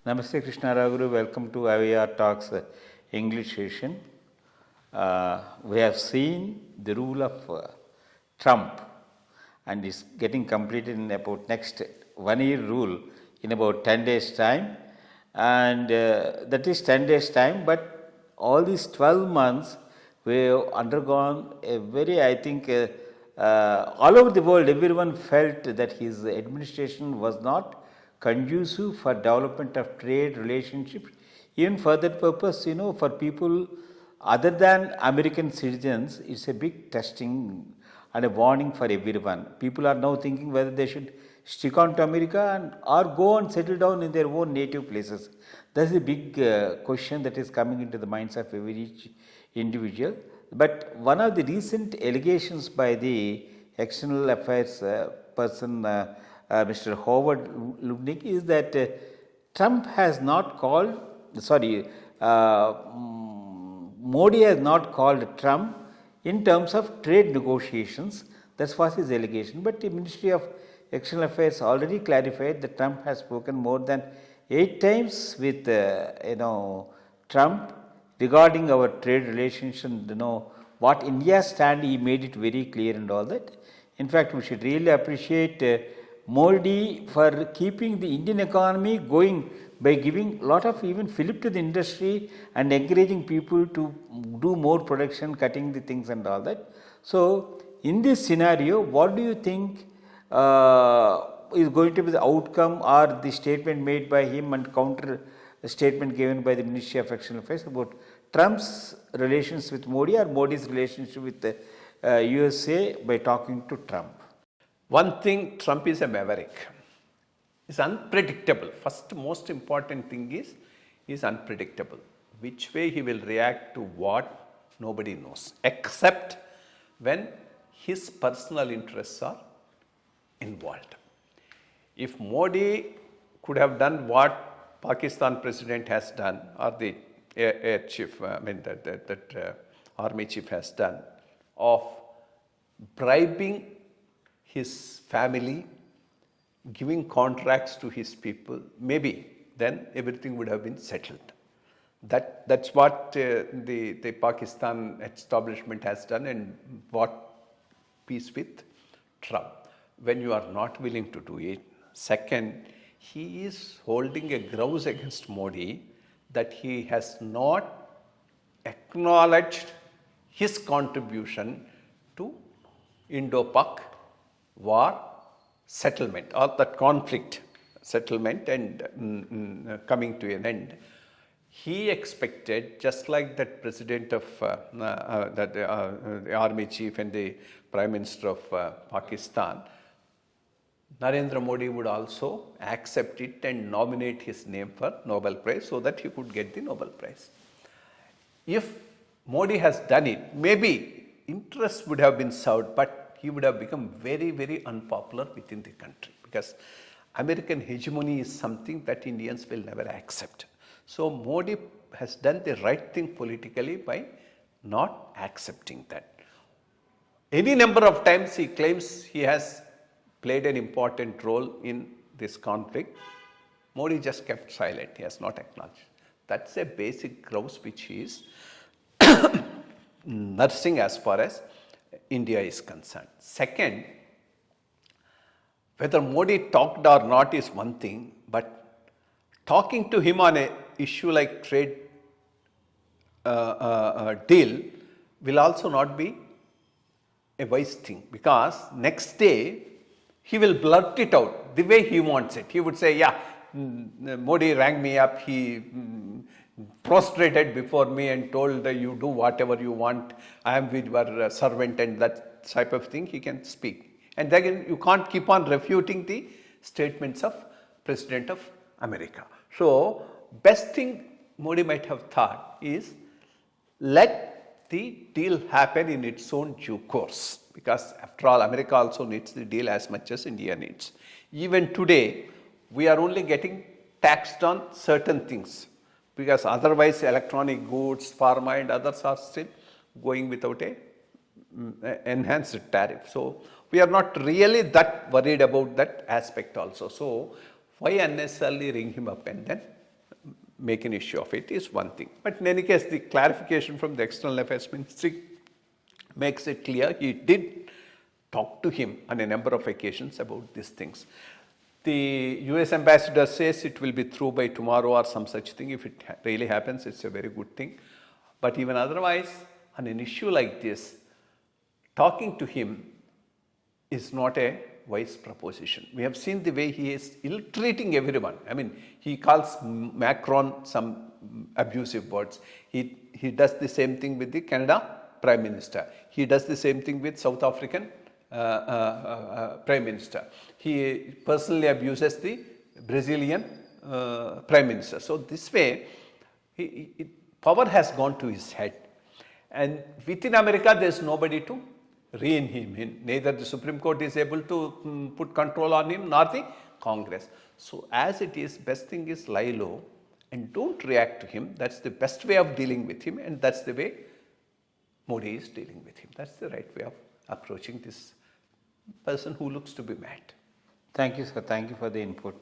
Namaste Krishna Rao, welcome to IYR Talks English session. We have seen the rule of Trump, and it's getting completed in about next 1 year rule in about 10 days time, and that is 10 days time, but all these 12 months we have undergone a very, I think all over the world everyone felt that his administration was not conducive for development of trade relationships, even for that purpose, for people other than American citizens, it's a big testing and a warning for everyone. People are now thinking whether they should stick on to America or go and settle down in their own native places. That's a big question that is coming into the minds of every individual. But one of the recent allegations by the external affairs person, Mr. Howard Lubnick, is that Trump has not called, Modi has not called Trump in terms of trade negotiations. That was his allegation. But the Ministry of External Affairs already clarified that Trump has spoken more than 8 times with Trump regarding our trade relations. What India's stand, he made it very clear and all that. In fact, we should really appreciate Modi for keeping the Indian economy going by giving a lot of even fillip to the industry and encouraging people to do more production, cutting the things and all that. So, in this scenario, what do you think is going to be the outcome or the statement made by him and counter statement given by the Ministry of External Affairs about Trump's relations with Modi or Modi's relationship with the USA by talking to Trump? One thing, Trump is a maverick. He's unpredictable. First, most important thing is he's unpredictable. Which way he will react to what, nobody knows, except when his personal interests are involved. If Modi could have done what Pakistan president has done, or the air chief, army chief has done, of bribing his family, giving contracts to his people, maybe then everything would have been settled. That's what the Pakistan establishment has done and bought peace with Trump. When you are not willing to do it, second, he is holding a grudge against Modi that he has not acknowledged his contribution to Indo-Pak war settlement or that conflict settlement and coming to an end. He expected, just like that president of the army chief and the prime minister of Pakistan, Narendra Modi would also accept it and nominate his name for Nobel Prize so that he could get the Nobel Prize. If Modi has done it, maybe interest would have been served, but he would have become very, very unpopular within the country because American hegemony is something that Indians will never accept. So Modi has done the right thing politically by not accepting that. Any number of times he claims he has played an important role in this conflict. Modi just kept silent. He has not acknowledged. That's a basic grouse which he is nursing as far as India is concerned. Second, whether Modi talked or not is one thing, but talking to him on an issue like trade deal will also not be a wise thing because next day he will blurt it out the way he wants it. He would say, Modi rang me up, he prostrated before me and told you do whatever you want, I am your servant, and that type of thing he can speak. And then you can't keep on refuting the statements of President of America. So, best thing Modi might have thought is let the deal happen in its own due course because after all America also needs the deal as much as India needs. Even today we are only getting taxed on certain things because otherwise electronic goods, pharma and others are still going without a enhanced tariff. So we are not really that worried about that aspect also. So why unnecessarily ring him up and then make an issue of it is one thing. But in any case, the clarification from the External Affairs Ministry makes it clear he did talk to him on a number of occasions about these things. The US ambassador says it will be through by tomorrow or some such thing. If it really happens, it's a very good thing. But even otherwise, on an issue like this, talking to him is not a wise proposition. We have seen the way he is ill-treating everyone. I mean, he calls Macron some abusive words. He does the same thing with the Canada Prime Minister. He does the same thing with South African Prime Minister. He personally abuses the Brazilian Prime Minister. So this way, power has gone to his head. And within America, there is nobody to rein him in. Neither the Supreme Court is able to put control on him, nor the Congress. So as it is, best thing is lie low and don't react to him. That's the best way of dealing with him, and that's the way Modi is dealing with him. That's the right way of approaching this person who looks to be mad. Thank you, sir. Thank you for the input.